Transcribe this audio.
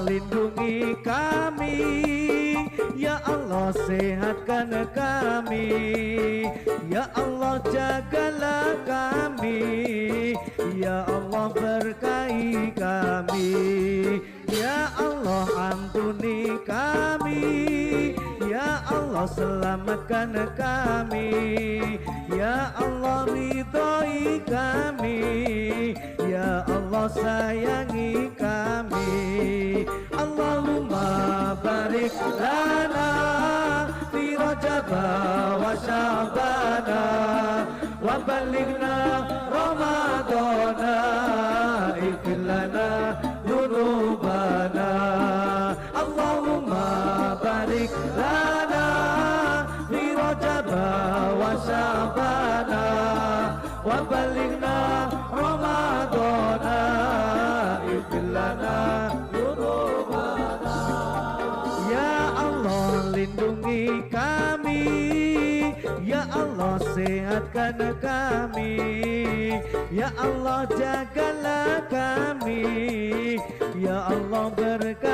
lindungi kami, ya Allah sehatkan kami, ya Allah jagalah kami, ya Allah berkahi kami, ya Allah ampuni kami, ya Allah selamatkan kami, ya Allah ridhoi kami, ya Allah sayangi kami. Allahumma barik lana fi Rajab wa Sya'bana wa balighna Ramadana ighfir lana dzunubana. Allahumma barik lana fi Rajab wa Sya'bana wa balighna Ramadana ighfir lana dzunubana. Ya Allah lindungi kami, ya Allah sehatkan kami, ya Allah jagalah kami, ya Allah berkati